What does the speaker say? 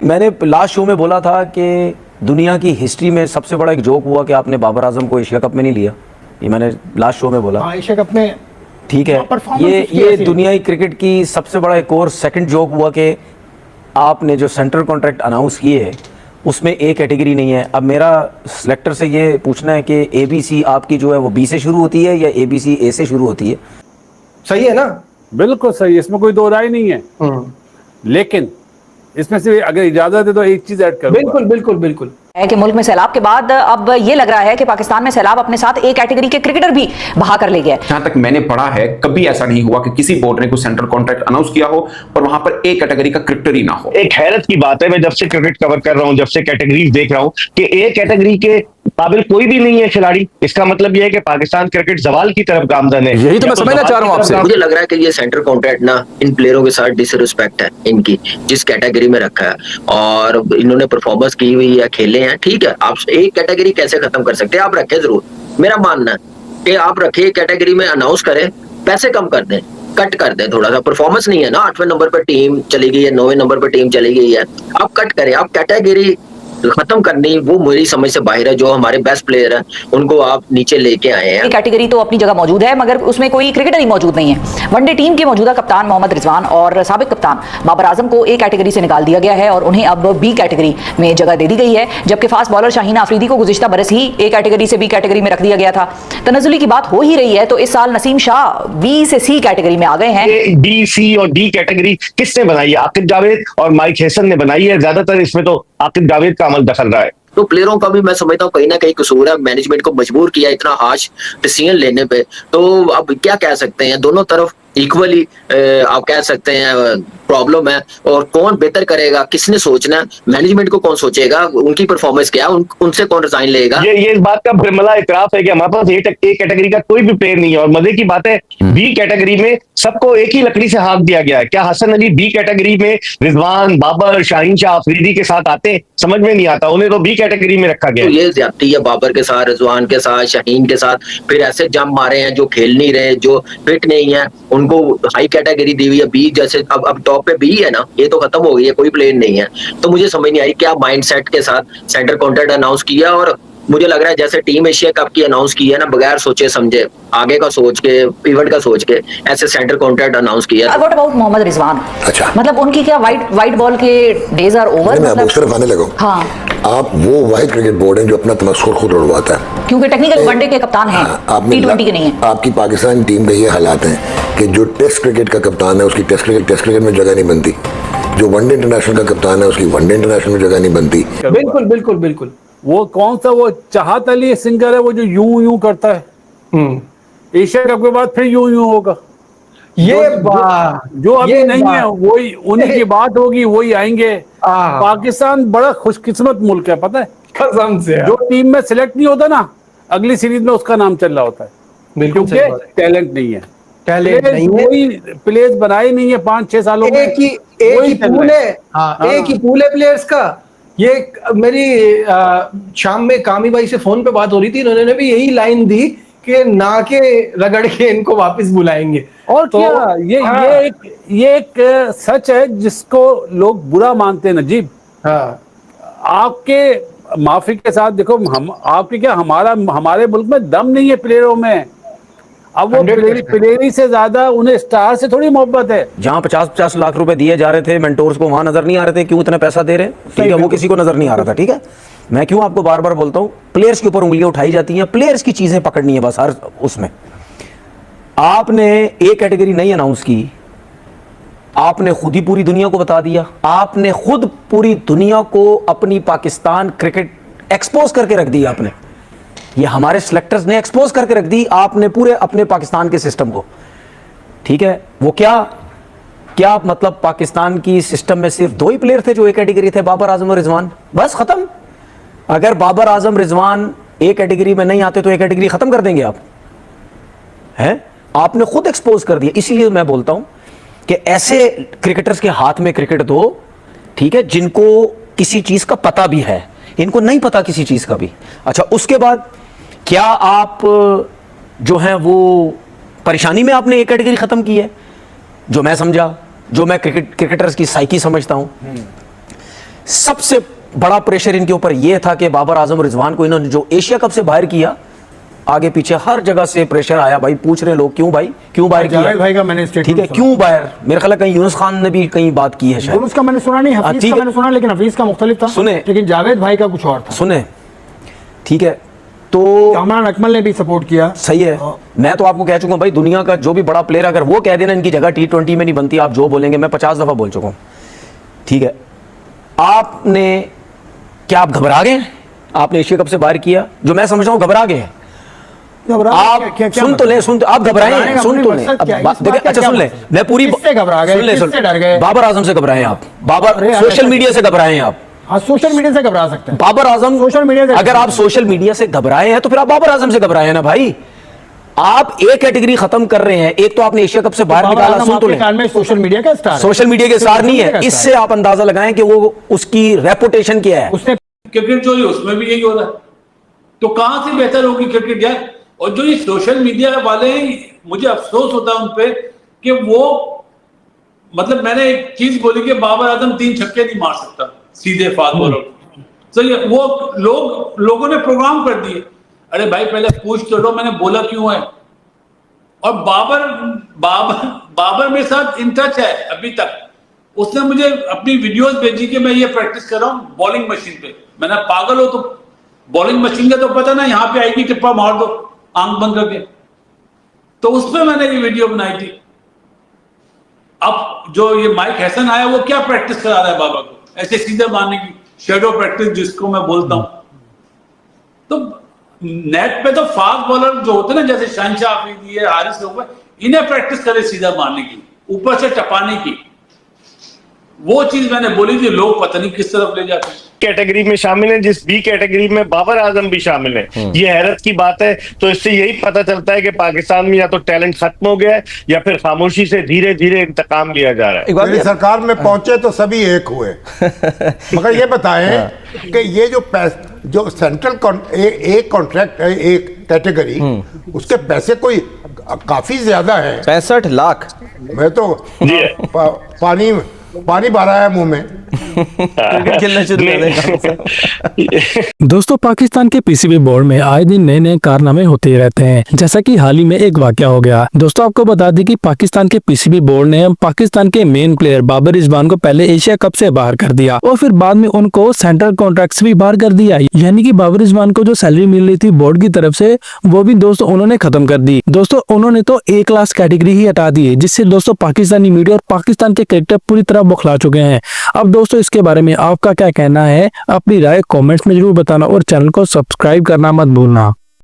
मैंने last show में बोला था कि दुनिया की हिस्ट्री में सबसे बड़ा एक जोक हुआ कि आपने बाबर आजम को एशिया कप में नहीं लिया। ये मैंने लास्ट शो में बोला। हाँ, एशिया कप में ठीक है। ये दुनियाई क्रिकेट की सबसे बड़ा एक और सेकंड जोक हुआ कि आपने जो सेंट्रल कॉन्ट्रैक्ट अनाउंस किए है उसमें ए कैटेगरी नहीं है। अब मेरा सिलेक्टर से ये पूछना है कि ABC आपकी जो है वो B से शुरू होती है या ABC A से शुरू होती है? सही है ना? बिल्कुल सही, इसमें कोई दो राय नहीं है। लेकिन इसमें से अगर इजाजत है तो एक चीज ऐड करूंगा। बिल्कुल बिल्कुल बिल्कुल है कि मुल्क में सैलाब के बाद अब ये लग रहा है कि पाकिस्तान में सैलाब अपने साथ ए कैटेगरी के क्रिकेटर भी बहा कर ले गया। जहां तक मैंने पढ़ा है कभी ऐसा नहीं हुआ कि किसी बोर्ड ने कोई सेंट्रल कॉन्ट्रैक्ट अनाउंस किया हो और वहां पर ए कैटेगरी का क्रिकेटर ही ना हो। एक हैरत की बात है, मैं जब से क्रिकेट कवर कर रहा हूं, जब से कैटेगरीज देख रहा हूं कि ए कैटेगरी के काबिल कोई भी नहीं है खिलाड़ी। इसका मतलब यह है कि पाकिस्तान क्रिकेट जवाल की तरफ गामजन है। यही तो मैं समझना चाह रहा हूं आपसे। मुझे लग रहा है कि ये सेंट्रल कॉन्ट्रैक्ट ना इन प्लेयरों के साथ डिसरिस्पेक्ट है इनकी, जिस कैटेगरी में रखा है और इन्होंने परफॉर्मेंस की हुई है, खेले हैं, ठीक है। आप एक कैटेगरी कैसे खत्म कर सकते हैं? आप रखे जरूर, मेरा मानना है कि आप रखे कैटेगरी में, अनाउंस करें, पैसे कम कर दें, कट कर दें थोड़ा सा। परफॉर्मेंस नहीं है ना, 8वें नंबर पर टीम चली गई है, 9वें नंबर पर टीम चली गई है, आप कट करें। आप कैटेगरी खत्म करनी वो मेरी समझ से बाहर है। जो हमारे बेस्ट प्लेयर हैं उनको आप नीचे लेके आए हैं। कैटेगरी तो अपनी जगह मौजूद है मगर उसमें कोई क्रिकेटर ही मौजूद नहीं है। वनडे टीम के मौजूदा कप्तान मोहम्मद रिजवान और साबिक कप्तान बाबर आजम को ए कैटेगरी से निकाल दिया गया है और उन्हें अब बी कैटेगरी में जगह दे दी गई है, जबकि फास्ट बॉलर शाहीन आफरीदी को गुज़िश्ता बरस ही ए कैटेगरी से बी कैटेगरी में रख दिया गया था। तनज़ुली की बात हो ही रही है तो इस साल नसीम शाह बी से सी कैटेगरी में आ गए हैं। बी, सी और डी कैटेगरी किसने बनाई है? आकिब जावेद और माइक हैसन ने बनाई है। ज्यादातर इसमें तो आकिब जावेद का अमल दखल रहा है। तो प्लेयरों का भी मैं समझता हूँ कहीं ना कहीं कसूर है। मैनेजमेंट को मजबूर किया इतना हार्श डिसीजन लेने पे। तो अब क्या कह सकते हैं, दोनों तरफ इक्वली आप कह सकते हैं प्रॉब्लम है। और कौन बेहतर करेगा, किसने सोचना है? मैनेजमेंट को कौन सोचेगा? उनकी परफॉर्मेंस क्या है? उनसे कौन रिजाइन लेगा? ये इस बात का बिरमला इतराफ है कि हमारे पास ए कैटेगरी का कोई भी प्लेयर नहीं है। और मजे की बात है बी कैटेगरी में सबको एक ही लकड़ी से हाँक दिया गया है। क्या हसन अली बी कैटेगरी में रिजवान, बाबर, शाहीन शाह अफरीदी के साथ आते? समझ में नहीं आता। उन्हें तो बी कैटेगरी में रखा गया। तो ये ज्यादती है बाबर के साथ, रिजवान के साथ, शाहीन के साथ। फिर ऐसे जंप मारे हैं जो खेल नहीं रहे, जो फिट नहीं है, उनको हाई कैटेगरी दी हुई है बी। जैसे अब टॉप पे बी है ना, ये तो खत्म हो गई है, कोई प्लेयर नहीं है। तो मुझे समझ नहीं आई क्या माइंडसेट के साथ सेंटर कॉन्ट्रैक्ट अनाउंस किया। और मुझे लग रहा है जैसे टीम एशिया कप की अनाउंस की है ना, बगैर सोचे समझे, आगे का सोच के, इवेंट का सोच के ऐसे सेंटर कॉन्ट्रैक्ट अनाउंस किया। What about Mohammad Rizwan? अच्छा, मतलब उनकी क्या वाइट बॉल के डेज आर ओवर? मैं उस तरफ आने लगा। हाँ, आप वो वाहिद क्रिकेट बोर्ड है जो अपना तमस्खुर खुद उड़वाता है, क्योंकि टेक्निकल वनडे के कप्तान हैं, T20 के नहीं है। आपकी पाकिस्तान टीम के ये हालात हैं कि जो टेस्ट क्रिकेट का कप्तान है उसकी टेस्ट क्रिकेट में जगह नहीं बनती, जो वनडे इंटरनेशनल का कप्तान है उसकी वनडे इंटरनेशनल में जगह नहीं बनती। बिल्कुल बिल्कुल बिल्कुल। वो कौन सा वो चाहत अली सिंगर है वो जो यूं यूं करता है? एशिया कप के बाद फिर यूं यूं होगा। जो अभी नहीं है वही उन्हीं की बात होगी, वही आएंगे। पाकिस्तान बड़ा खुशकिस्मत मुल्क है, पता है, कसम से। जो टीम में सिलेक्ट नहीं होता ना, अगली सीरीज में उसका नाम चल रहा होता है, क्योंकि टैलेंट नहीं है। कोई प्लेयर्स बनाए नहीं है 5-6 सालों में। एक ही पूल है प्लेयर्स का। ये मेरी शाम में कामी भाई से फोन पे बात हो रही थी, उन्होंने भी यही लाइन दी कि ना के रगड़ के इनको वापस बुलाएंगे। और तो क्या ये एक सच है जिसको लोग बुरा मानते हैं नजीब। आपके माफी के साथ देखो, हम आपके क्या हमारे मुल्क में दम नहीं है प्लेयरों में। अब वो प्लेयरी से ज्यादा उन्हें स्टार से थोड़ी मोहब्बत है। जहां 50-50 लाख रुपए दिए जा रहे थे मेंटोर्स को, वहां नजर नहीं आ रहे थे क्यों इतना पैसा दे रहे? ठीक है, वो किसी को नजर नहीं आ रहा था। ठीक है, मैं क्यों आपको बार बार बोलता हूं, प्लेयर्स के ऊपर उंगलियां उठाई जाती हैं, प्लेयर्स की चीजें पकड़नी है बस। हर उसमें आपने ए कैटेगरी नहीं अनाउंस की, आपने खुद ही पूरी दुनिया को बता दिया। आपने खुद पूरी दुनिया को अपनी पाकिस्तान क्रिकेट एक्सपोज करके रख दी। आपने, ये हमारे सिलेक्टर्स ने एक्सपोज करके रख दी आपने पूरे अपने पाकिस्तान के सिस्टम को। ठीक है, वो क्या मतलब पाकिस्तान की सिस्टम में सिर्फ 2 ही प्लेयर थे जो ए कैटेगरी थे, बाबर आजम और रिजवान, बस खत्म। अगर बाबर आजम रिजवान ए कैटेगरी में नहीं आते तो ए कैटेगरी खत्म कर देंगे आप, हैं? आपने खुद एक्सपोज कर दिया। इसीलिए मैं बोलता हूं कि ऐसे क्रिकेटर्स के हाथ में क्रिकेट दो, ठीक है, जिनको किसी चीज का पता भी है। इनको नहीं पता किसी चीज का भी। अच्छा, उसके बाद क्या आप जो है वो परेशानी में आपने एक कैटेगरी खत्म की है, जो मैं समझा, जो मैं क्रिकेटर्स की साइकी समझता हूं। सबसे बड़ा प्रेशर इनके ऊपर यह था कि बाबर आजम रिजवान को इन्होंने जो एशिया कप से बाहर किया, आगे पीछे हर जगह से प्रेशर आया भाई, पूछ रहे लोग क्यों भाई, क्यों बाहर किया? जावेद भाई का मैंने ठीक है, क्यों बाहर? मेरे ख्याल है कहीं यूनुस खान ने भी कहीं बात की है शायद। उसका मैंने सुना नहीं, हफीज ठीक का है। मैंने सुना, लेकिन हफीज का मुख्तलिफ था। सुने। लेकिन जावेद भाई का कुछ और था। सुने, ठीक है, तो कामरान अकमल ने भी सपोर्ट किया। सही है। मैं तो आपको कह चुका हूं भाई, दुनिया का जो भी बड़ा प्लेयर अगर वो कह देना इनकी जगह T20 में नहीं बनती, आप जो बोलेंगे मैं 50 दफा बोल चुका हूं। ठीक है, आपने क्या आप घबरा गए? आपने एशिया कप से बाहर किया, जो मैं समझ रहा हूं घबरा गए हैं आप। सुन तो ले, सुन तो आप घबराए हैं, सुन तो ले। देखिए, अच्छा सुन ले, मैं पूरी घबरा गए, सुन ले, किससे डर गए? बाबर आजम से घबराए आप, बाबर सोशल मीडिया से घबराए हैं आप। हाँ, सोशल मीडिया से घबरा सकते हैं। बाबर आजम सोशल मीडिया से अगर आप सोशल मीडिया से घबराए हैं तो फिर आप बाबर आजम से घबराए हैं ना भाई। आप एक कैटेगरी खत्म कर रहे हैं, एक तो आपने एशिया कप से बाहर निकाला, सुन तो ले। सोशल मीडिया का स्टार, सोशल मीडिया के स्टार नहीं है, इससे आप अंदाजा लगाएं कि वो उसकी रेपुटेशन क्या है। उसने क्रिकेट जो है उसमें भी यही हो रहा है, तो कहां से बेहतर होगी क्रिकेट यार। और जो ये सोशल मीडिया वाले, मुझे अफसोस होता है उन पे कि वो, मतलब मैंने एक चीज बोली कि बाबर आजम 3 छक्के नहीं मार सकता सीधे फास्ट बॉलर। सही है, वो लोगों ने प्रोग्राम कर दिए। अरे भाई पहले पूछ तो लो मैंने बोला क्यों है। और बाबर मेरे साथ इन टच है अभी तक। उसने मुझे अपनी वीडियोस भेजी कि मैं ये प्रैक्टिस कर रहा हूँ बॉलिंग मशीन पे। मैंने पागल हो तो बॉलिंग मशीन का तो पता ना, यहाँ पे आएगी टिप्पा मार दो आंख बंद करके। तो उसमें मैंने ये वीडियो बनाई थी। अब जो ये माइक हैसन आया, वो क्या प्रैक्टिस करा रहा है बाबा को, ऐसे सीधे मारने की शेडो प्रैक्टिस जिसको मैं बोलता हूं। तो नेट पे तो फास्ट बॉलर जो होते हैं ना, जैसे शहनशाह अफरीदी है, हारिस लोग, इन्हें प्रैक्टिस करे सीधा मारने की, ऊपर से टपाने की। वो चीज मैंने बोली थी, लोग पता नहीं किस तरफ ले जाते हैं। कैटेगरी में शामिल है, जिस बी कैटेगरी में बाबर आजम भी शामिल है। ये हैरत की बात है। तो इससे यही पता चलता है कि पाकिस्तान में या तो टैलेंट खत्म हो गया है या फिर खामोशी से धीरे धीरे इंतकाम लिया जा रहा है। मेरी सरकार में पहुंचे तो सभी एक हुए। मगर ये बताएं कि ये जो सेंट्रल एक कॉन्ट्रैक्ट है, एक कैटेगरी, उसके पैसे कोई काफी ज्यादा है, 65 लाख। मैं तो पानी भरा है मुंह में। खेलना शुरू कर देगा। दोस्तों, पाकिस्तान के पीसीबी बोर्ड में आए दिन नए नए कारनामे होते रहते हैं। जैसा कि हाल ही में एक वाकया हो गया। दोस्तों, आपको बता दें कि पाकिस्तान के पीसीबी बोर्ड ने पाकिस्तान के मेन प्लेयर बाबर रिजवान को पहले एशिया कप से बाहर कर दिया और फिर बाद में उनको सेंट्रल कॉन्ट्रैक्ट से भी बाहर कर दिया। यानी कि बाबर रिजवान को जो सैलरी मिल रही थी बोर्ड की तरफ से, वो भी दोस्तों उन्होंने खत्म कर दी। दोस्तों, उन्होंने तो A क्लास कैटेगरी ही हटा दी, जिससे दोस्तों पाकिस्तानी मीडिया और पाकिस्तान के क्रिकेटर पूरी तरह बौखला चुके हैं। अब दोस्तों, इसके बारे में आपका क्या कहना है? अपनी राय कमेंट्स में जरूर बताना और चैनल को सब्सक्राइब करना मत भूलना।